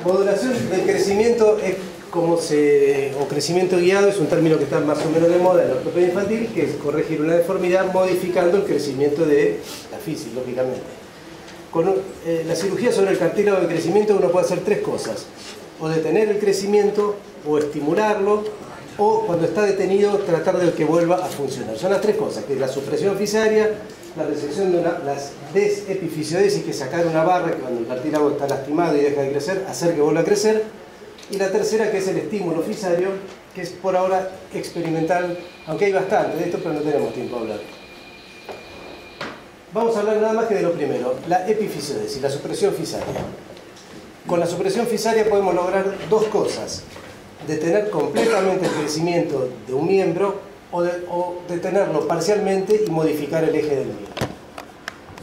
Modulación del crecimiento es o crecimiento guiado es un término que está más o menos de moda en la ortopedia infantil, que es corregir una deformidad modificando el crecimiento de la física, lógicamente. Con la cirugía sobre el cartílago de crecimiento uno puede hacer tres cosas: o detener el crecimiento, o estimularlo, o cuando está detenido tratar de que vuelva a funcionar. Son las tres cosas, que es la supresión fisaria, la resección de la desepifisiodisis, que es sacar una barra que cuando el cartílago está lastimado y deja de crecer, hacer que vuelva a crecer, y la tercera, que es el estímulo fisario, que es por ahora experimental, aunque hay bastante de esto, pero no tenemos tiempo a hablar. Vamos a hablar nada más que de lo primero, la epifisiodesis, la supresión fisaria. Con la supresión fisaria podemos lograr dos cosas: detener completamente el crecimiento de un miembro o detenerlo parcialmente y modificar el eje del miembro.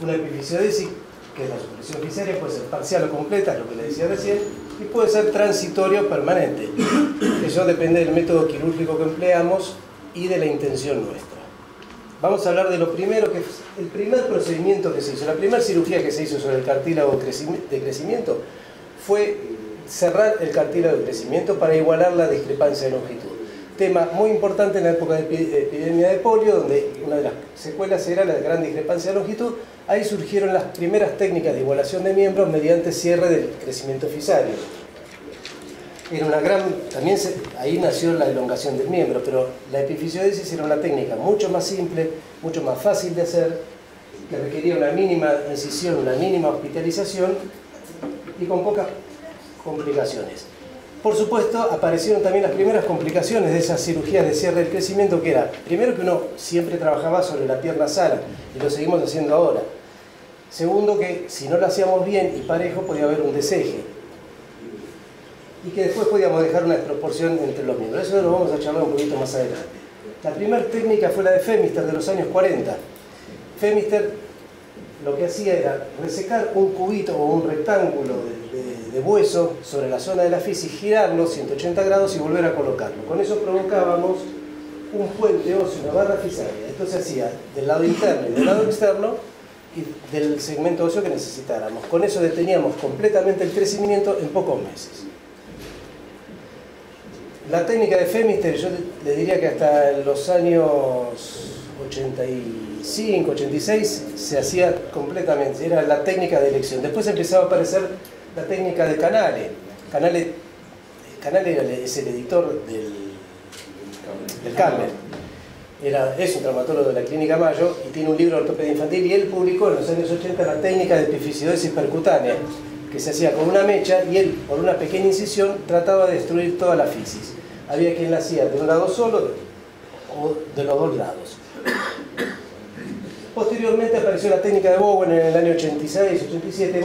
Una epifisiodesis, que es la supresión fisaria, puede ser parcial o completa, es lo que le decía recién, y puede ser transitorio o permanente. Eso depende del método quirúrgico que empleamos y de la intención nuestra. Vamos a hablar de lo primero, que es el primer procedimiento que se hizo. La primera cirugía que se hizo sobre el cartílago de crecimiento fue cerrar el cartílago de crecimiento para igualar la discrepancia de longitud. Tema muy importante en la época de epidemia de polio, donde una de las secuelas era la gran discrepancia de longitud. Ahí surgieron las primeras técnicas de igualación de miembros mediante cierre del crecimiento fisario. Era una también ahí nació la elongación del miembro, pero la epifisiodesis era una técnica mucho más simple, mucho más fácil de hacer, que requería una mínima incisión, una mínima hospitalización y con pocas complicaciones. Por supuesto, aparecieron también las primeras complicaciones de esas cirugías de cierre del crecimiento, que era, primero, que uno siempre trabajaba sobre la pierna sana, y lo seguimos haciendo ahora. Segundo, que si no lo hacíamos bien y parejo, podía haber un deseje. Y que después podíamos dejar una desproporción entre los miembros. Eso lo vamos a charlar un poquito más adelante. La primera técnica fue la de Pfemmister, de los años 40. Pfemmister lo que hacía era resecar un cubito o un rectángulo de hueso sobre la zona de la fisis, girarlo 180 grados y volver a colocarlo. Con eso provocábamos un puente óseo, una barra fisaria. Esto se hacía del lado interno y del lado externo y del segmento óseo que necesitáramos. Con eso deteníamos completamente el crecimiento en pocos meses. La técnica de Pfemmister, yo le diría que hasta los años 85, 86 se hacía completamente, era la técnica de elección. Después empezaba a aparecer la técnica de Canale. Canale es el editor del Carmel. Es un traumatólogo de la Clínica Mayo y tiene un libro de ortopedia infantil, y él publicó en los años 80 la técnica de epifisiodesis percutánea, que se hacía con una mecha y él, por una pequeña incisión, trataba de destruir toda la fisis. Había quien la hacía de un lado solo o de los dos lados. Posteriormente apareció la técnica de Bowen en el año 86, 87,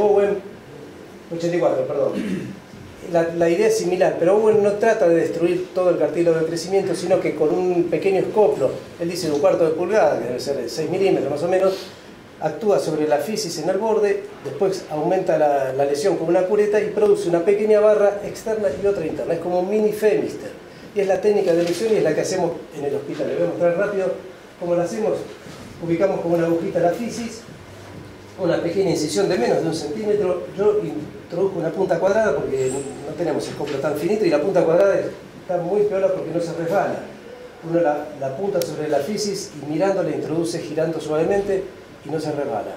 84, perdón. La idea es similar, pero Bowen no trata de destruir todo el cartílago de crecimiento, sino que con un pequeño escoplo, él dice de 1/4 de pulgada, que debe ser de 6 milímetros más o menos, actúa sobre la fisis en el borde, después aumenta la lesión con una cureta y produce una pequeña barra externa y otra interna. Es como un mini Pfemmister. Y es la técnica de elección y es la que hacemos en el hospital. Les voy a mostrar rápido cómo la hacemos. Ubicamos con una agujita la fisis, una pequeña incisión de menos de 1 centímetro. Yo introduzco una punta cuadrada porque no tenemos escoplo tan finito, y la punta cuadrada está muy piola porque no se resbala. Uno la apunta sobre la fisis y mirando la introduce girando suavemente y no se resbala.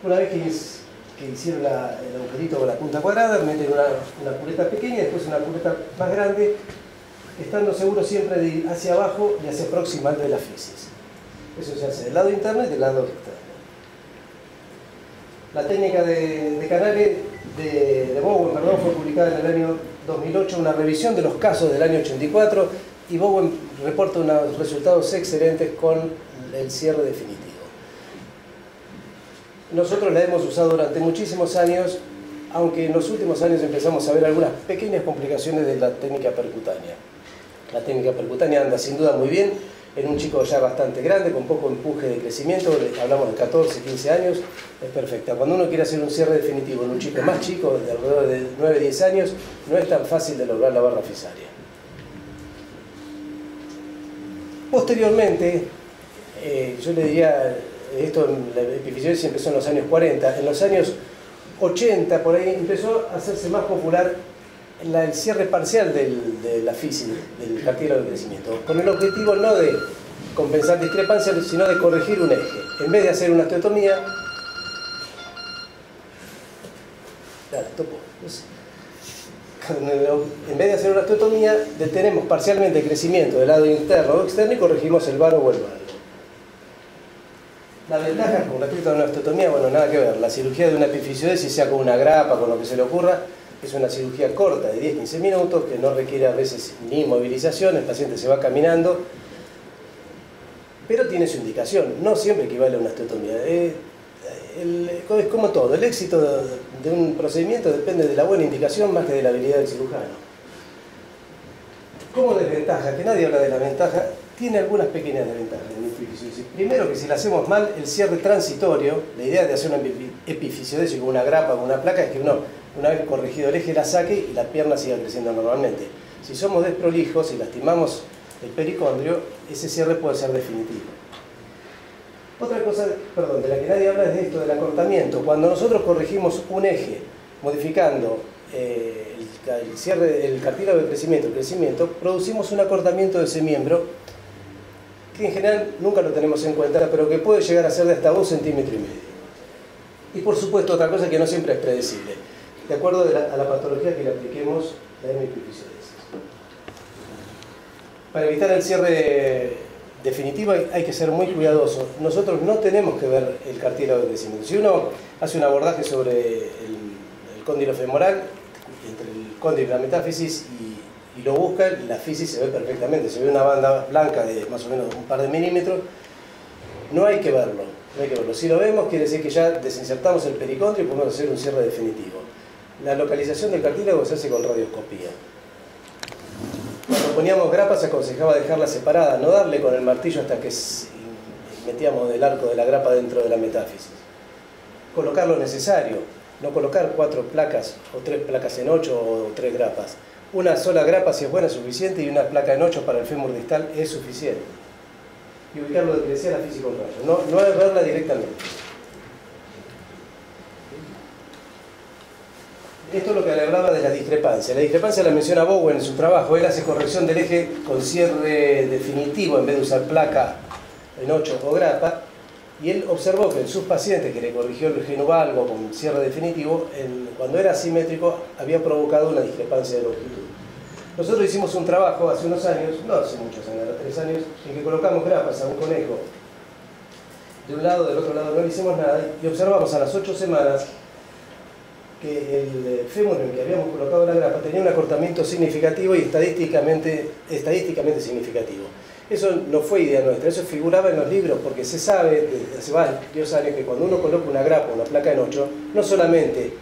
Una vez que hicieron el agujerito con la punta cuadrada, meten una cureta pequeña y después una cureta más grande, estando seguro siempre de ir hacia abajo y hacia proximal de la fisis. Eso se hace del lado interno y del lado externo. La técnica de Canale, de Bowen, perdón, fue publicada en el año 2008, una revisión de los casos del año 84, y Bowen reporta unos resultados excelentes con el cierre definitivo. Nosotros la hemos usado durante muchísimos años, aunque en los últimos años empezamos a ver algunas pequeñas complicaciones de la técnica percutánea. La técnica percutánea anda sin duda muy bien en un chico ya bastante grande, con poco empuje de crecimiento, hablamos de 14, 15 años, es perfecta. Cuando uno quiere hacer un cierre definitivo en un chico más chico, de alrededor de 9, 10 años, no es tan fácil de lograr la barra fisaria. Posteriormente, yo le diría, esto en la epifisiodesis empezó en los años 40, en los años 80, por ahí, empezó a hacerse más popular el cierre parcial de la fisis, del cartílago de crecimiento, con el objetivo no de compensar discrepancias, sino de corregir un eje. En vez de hacer una osteotomía, en vez de hacer una osteotomía, detenemos parcialmente el crecimiento del lado interno o externo y corregimos el varo o el valgo. La ventaja con respecto a una osteotomía, bueno, nada que ver. La cirugía de una epifisiodesis, sea con una grapa, con lo que se le ocurra, es una cirugía corta de 10-15 minutos que no requiere a veces ni movilización, el paciente se va caminando, pero tiene su indicación. No siempre equivale a una osteotomía. Es como todo, el éxito de un procedimiento depende de la buena indicación más que de la habilidad del cirujano. Como desventaja, que nadie habla de la ventaja, tiene algunas pequeñas desventajas en epifisiodesis. Primero, que si la hacemos mal, el cierre transitorio, la idea de hacer una epifisiodesis con una grapa o con una placa es que uno, una vez corregido el eje, la saque y la pierna siga creciendo normalmente. Si somos desprolijos y lastimamos el pericondrio, ese cierre puede ser definitivo. Otra cosa, perdón, de la que nadie habla es de esto del acortamiento. Cuando nosotros corregimos un eje, modificando el cierre, el cartílago de crecimiento, producimos un acortamiento de ese miembro que en general nunca lo tenemos en cuenta, pero que puede llegar a ser de hasta 1,5 centímetros. Y por supuesto, otra cosa que no siempre es predecible, de acuerdo a la patología que le apliquemos la hemiepifisidesis. Para evitar el cierre definitivo hay que ser muy cuidadoso. Nosotros no tenemos que ver el cartílago de crecimiento. Si uno hace un abordaje sobre el cóndilo femoral, entre el cóndilo y la metáfisis, y lo busca, la fisis se ve perfectamente, se ve una banda blanca de más o menos un par de milímetros. No hay que verlo, no hay que verlo. Si lo vemos, quiere decir que ya desinsertamos el pericondrio y podemos hacer un cierre definitivo. La localización del cartílago se hace con radioscopía. Cuando poníamos grapas se aconsejaba dejarla separada, no darle con el martillo hasta que metíamos el arco de la grapa dentro de la metáfisis. Colocar lo necesario, no colocar 4 placas o 3 placas en 8 o 3 grapas. Una sola grapa, si es buena, es suficiente, y una placa en 8 para el fémur distal es suficiente. Y ubicarlo de que decía la física con rayo, no es verla directamente. Esto es lo que le hablaba de la discrepancia. La discrepancia la menciona Bowen en su trabajo. Él hace corrección del eje con cierre definitivo en vez de usar placa en 8 o grapa. Y él observó que en sus pacientes que le corrigió el genovalgo con cierre definitivo, cuando era asimétrico, había provocado una discrepancia de longitud. Nosotros hicimos un trabajo hace unos años, no hace muchos años, 3 años, en que colocamos grapas a un conejo. De un lado, del otro lado no le hicimos nada, y observamos a las 8 semanas que el fémur en el que habíamos colocado la grapa tenía un acortamiento significativo y estadísticamente significativo. Eso no fue idea nuestra, eso figuraba en los libros, porque se sabe desde hace varios años que cuando uno coloca una grapa o una placa en 8, no solamente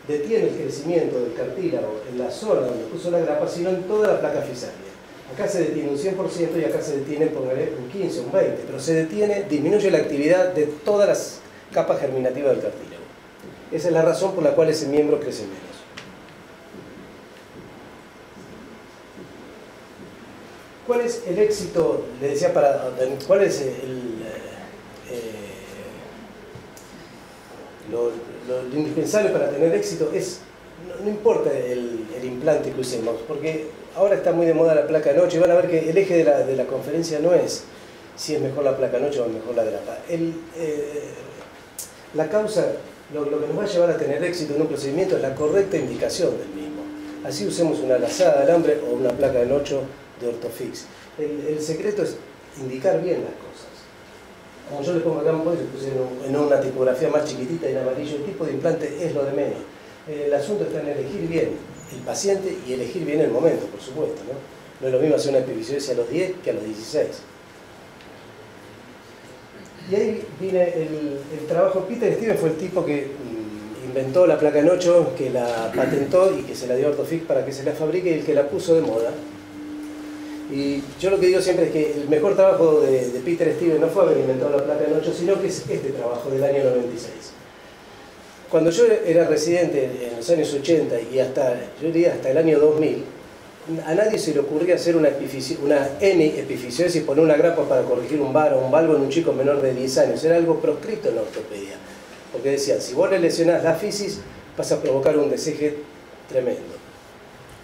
detiene el crecimiento del cartílago en la zona donde puso la grapa, sino en toda la placa fisaria. Acá se detiene un 100% y acá se detiene, póngale, un 15, un 20%, pero se detiene, disminuye la actividad de todas las capas germinativas del cartílago. Esa es la razón por la cual ese miembro crece menos. ¿Cuál es el éxito? Le decía, ¿cuál es lo indispensable para tener éxito? No importa el implante que usemos, porque ahora está muy de moda la placa de noche y van a ver que el eje de la conferencia no es si es mejor la placa de noche o mejor la grapa. La causa, lo que nos va a llevar a tener éxito en un procedimiento es la correcta indicación del mismo. Así usemos una lazada de alambre o una placa de 8 de Orthofix. El secreto es indicar bien las cosas. Como yo le pongo acá, puse en una tipografía más chiquitita en amarillo, el tipo de implante es lo de menos. El asunto está en elegir bien el paciente y elegir bien el momento, por supuesto, ¿no? No es lo mismo hacer una epifisiodesis a los 10 que a los 16. Y ahí viene el trabajo. Peter Stevens fue el tipo que inventó la placa en 8, que la patentó y que se la dio a Orthofix para que se la fabrique, y el que la puso de moda. Y yo lo que digo siempre es que el mejor trabajo de Peter Stevens no fue haber inventado la placa en 8, sino que es este trabajo del año 96. Cuando yo era residente en los años 80 y yo diría hasta el año 2000, a nadie se le ocurría hacer una hemi-epifisiodesis y poner una grapa para corregir un varo o un valgo en un chico menor de 10 años. Era algo proscrito en la ortopedia. porque decían, si vos le lesionás la fisis, vas a provocar un deseje tremendo.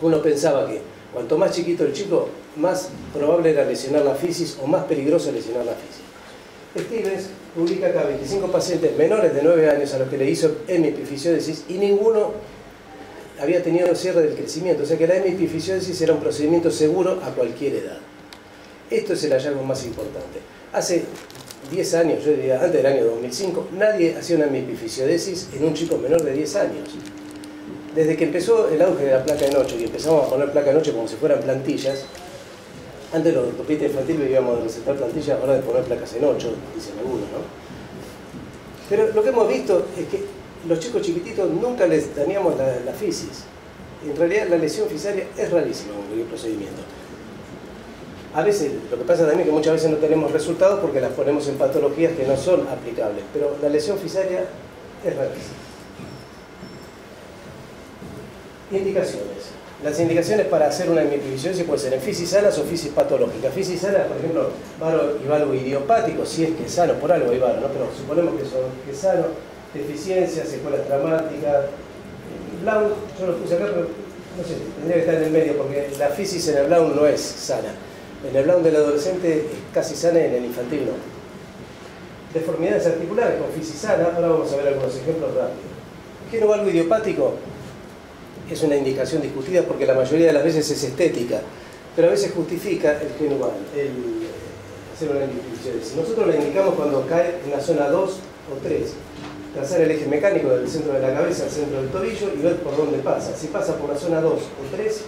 Uno pensaba que cuanto más chiquito el chico, más probable era lesionar la fisis o más peligroso lesionar la fisis. Stevens publica acá 25 pacientes menores de 9 años a los que le hizo hemipifisiódesis y ninguno había tenido cierre del crecimiento, o sea que la hemipifisiódesis era un procedimiento seguro a cualquier edad. Esto es el hallazgo más importante. Hace 10 años, yo diría antes del año 2005, nadie hacía una hemipifisiódesis en un chico menor de 10 años. Desde que empezó el auge de la placa en 8 y empezamos a poner placa en 8 como si fueran plantillas, antes los ortopedistas infantiles vivíamos de recetar plantillas, ahora de poner placas en 8, dicen algunos, ¿no? Pero lo que hemos visto es que los chicos chiquititos nunca les dañamos la fisis. En realidad la lesión fisaria es rarísima en cualquier procedimiento. A veces, lo que pasa también es que muchas veces no tenemos resultados porque las ponemos en patologías que no son aplicables, pero la lesión fisaria es rarísima. Indicaciones. Las indicaciones para hacer una hemipifisiódesis pueden ser en fisis sanas o fisis patológicas. Fisis sanas, por ejemplo, varo y valgo idiopático, si es que es sano, por algo hay varo, ¿no? Pero suponemos que es sano, deficiencias, secuelas traumáticas. Blount, yo lo puse acá, pero no sé, tendría que estar en el medio porque la fisis en el Blount no es sana. En el Blount del adolescente es casi sana y en el infantil no. Deformidades articulares con fisis sana, ahora vamos a ver algunos ejemplos rápidos. Geno valgo idiopático es una indicación discutida porque la mayoría de las veces es estética, pero a veces justifica el geno valgo, hacer una hemipifisiódesis. Nosotros la indicamos cuando cae en la zona 2 o 3. Trazar el eje mecánico del centro de la cabeza al centro del tobillo y ver por dónde pasa. Si pasa por la zona 2 o 3,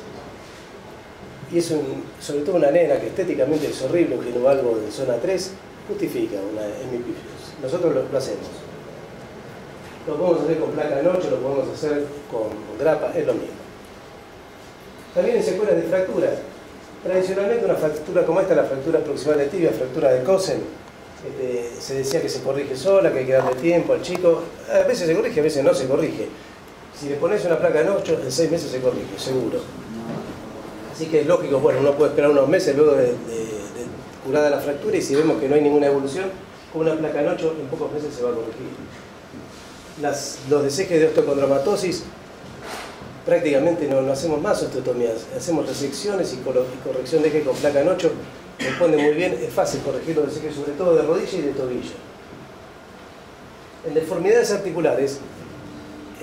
y es sobre todo una nena que estéticamente es horrible, un geno valgo de zona 3, justifica una hemipifisiódesis. Nosotros lo hacemos. Lo podemos hacer con placa en 8, lo podemos hacer con grapa, es lo mismo. También en secuelas de fracturas. Tradicionalmente una fractura como esta, la fractura proximal de tibia, fractura de Cosen, se decía que se corrige sola, que hay que darle tiempo al chico. A veces se corrige, a veces no se corrige. Si le pones una placa en 8, en 6 meses se corrige, seguro. Así que es lógico, bueno, uno puede esperar unos meses luego de curada la fractura y si vemos que no hay ninguna evolución, con una placa en 8 en pocos meses se va a corregir. Los desejes de osteocondromatosis prácticamente no hacemos más osteotomías, hacemos resecciones y corrección de eje con placa en 8, responde muy bien, es fácil corregir los desejes sobre todo de rodilla y de tobillo. En deformidades articulares,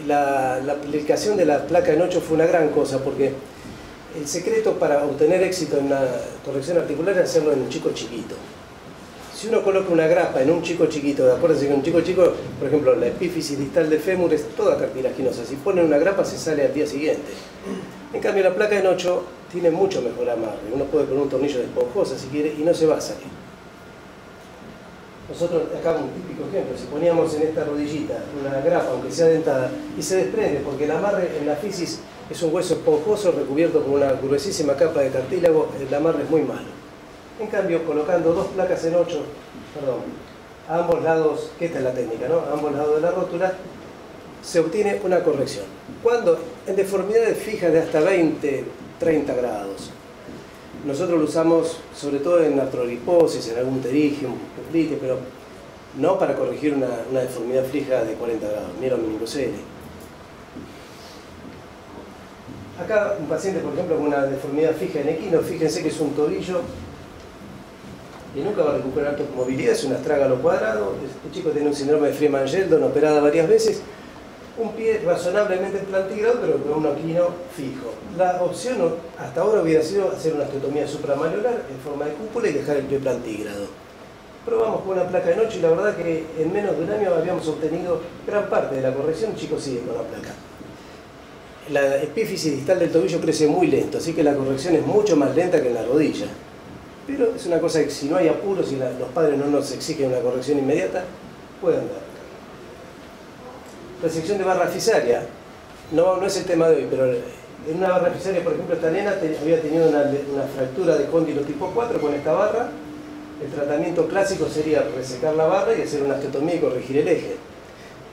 la aplicación de la placa en 8 fue una gran cosa porque el secreto para obtener éxito en la corrección articular es hacerlo en un chico chiquito. Si uno coloca una grapa en un chico chiquito, acuérdense que un chico chico, por ejemplo, la epífisis distal del fémur es toda cartilaginosa. Si ponen una grapa se sale al día siguiente. En cambio la placa en 8 tiene mucho mejor amarre. Uno puede poner un tornillo de esponjosa si quiere y no se va a salir. Nosotros, acá un típico ejemplo, si poníamos en esta rodillita una grapa, aunque sea dentada, y se desprende porque el amarre en la fisis es un hueso esponjoso recubierto con una gruesísima capa de cartílago, el amarre es muy malo. En cambio, colocando dos placas en 8, a ambos lados, que esta es la técnica, ¿no? A ambos lados de la rótula, se obtiene una corrección. Cuando en deformidades fijas de hasta 20, 30 grados. Nosotros lo usamos sobre todo en artroliposis, en algún pterigium, pero no para corregir una deformidad fija de 40 grados, mielomeningocele. Acá un paciente, por ejemplo, con una deformidad fija en equino, fíjense que es un tobillo y nunca va a recuperar movilidad, es un astrágalo cuadrado. Este chico tiene un síndrome de Freeman-Sheldon, operada varias veces, un pie razonablemente plantígrado, pero con un equino fijo. La opción hasta ahora hubiera sido hacer una osteotomía supramalleolar en forma de cúpula y dejar el pie plantígrado. Probamos con una placa en 8 y la verdad que en menos de un año habíamos obtenido gran parte de la corrección, el chico sigue con la placa. La epífisis distal del tobillo crece muy lento, así que la corrección es mucho más lenta que en la rodilla. Pero es una cosa que si no hay apuros y los padres no nos exigen una corrección inmediata, pueden dar. Resección de barra fisaria. No es el tema de hoy, pero en una barra fisaria, por ejemplo, esta nena había tenido una fractura de cóndilo tipo 4 con esta barra. El tratamiento clásico sería resecar la barra y hacer una osteotomía y corregir el eje.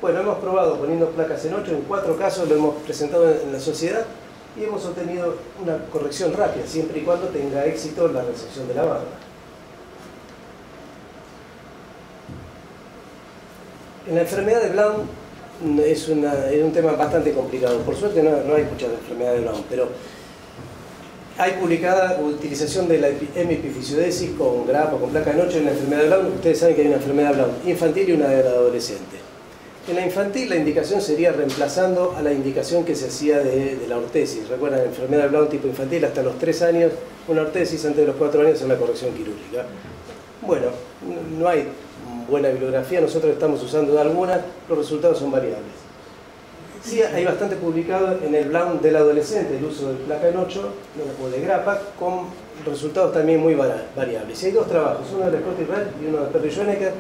Bueno, hemos probado poniendo placas en 8, en 4 casos lo hemos presentado en la sociedad y hemos obtenido una corrección rápida, siempre y cuando tenga éxito la resección de la barra. En la enfermedad de Blount es un tema bastante complicado. Por suerte no hay mucha enfermedad de Blount, pero hay publicada utilización de la hemipifisidesis con grapa, con placa de noche en la enfermedad de Blount. Ustedes saben que hay una enfermedad de Blount infantil y una de adolescente. En la infantil la indicación sería reemplazando a la indicación que se hacía de la ortesis. Recuerdan, la enfermedad de Blount tipo infantil hasta los 3 años, una ortesis, antes de los 4 años una corrección quirúrgica. Bueno, no hay buena bibliografía, nosotros estamos usando algunas, los resultados son variables. Sí, hay bastante publicado en el Blount del adolescente el uso de placa en 8 o de grapa, con resultados también muy variables. Y hay dos trabajos, uno de Scott y Red y uno de Perry Schoenecker,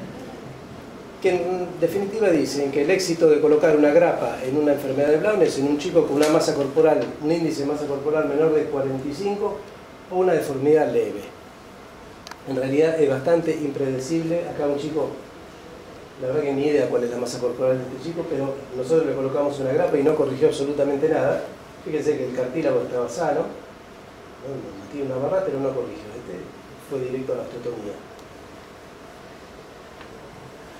que en definitiva dicen que el éxito de colocar una grapa en una enfermedad de Blount es en un chico con una masa corporal, un índice de masa corporal menor de 45 o una deformidad leve. En realidad es bastante impredecible. Acá un chico, la verdad que ni idea cuál es la masa corporal de este chico, pero nosotros le colocamos una grapa y no corrigió absolutamente nada. Fíjense que el cartílago estaba sano, no tiene una barra, pero no corrigió. Este fue directo a la osteotomía.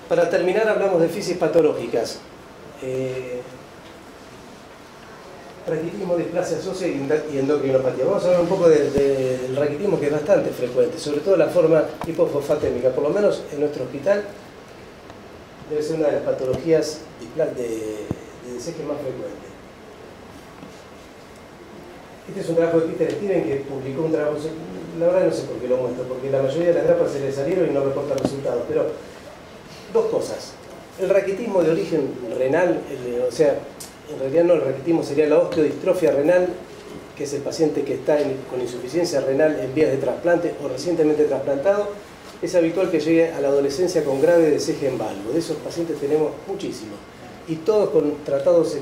Para terminar hablamos de fisis patológicas. Raquitismo, displasia ósea y endocrinopatía. Vamos a hablar un poco del raquitismo, que es bastante frecuente, sobre todo la forma hipofosfatémica. Por lo menos en nuestro hospital debe ser una de las patologías de DCG más frecuentes. Este es un trabajo de Peter Steven que publicó un trabajo, la verdad no sé por qué lo muestro, porque la mayoría de las grapas se le salieron y no reporta resultados, pero dos cosas. El raquitismo de origen renal, o sea, en realidad no, el raquitismo sería la osteodistrofia renal, que es el paciente que está con insuficiencia renal en vías de trasplante o recientemente trasplantado. Es habitual que llegue a la adolescencia con grave DCG en valvo. De esos pacientes tenemos muchísimos. Y todos tratados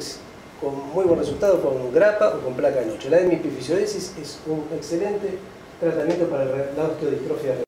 con muy buen resultado con grapa o con placa de noche. La hemipifisidesis es un excelente tratamiento para la osteodistrofia renal.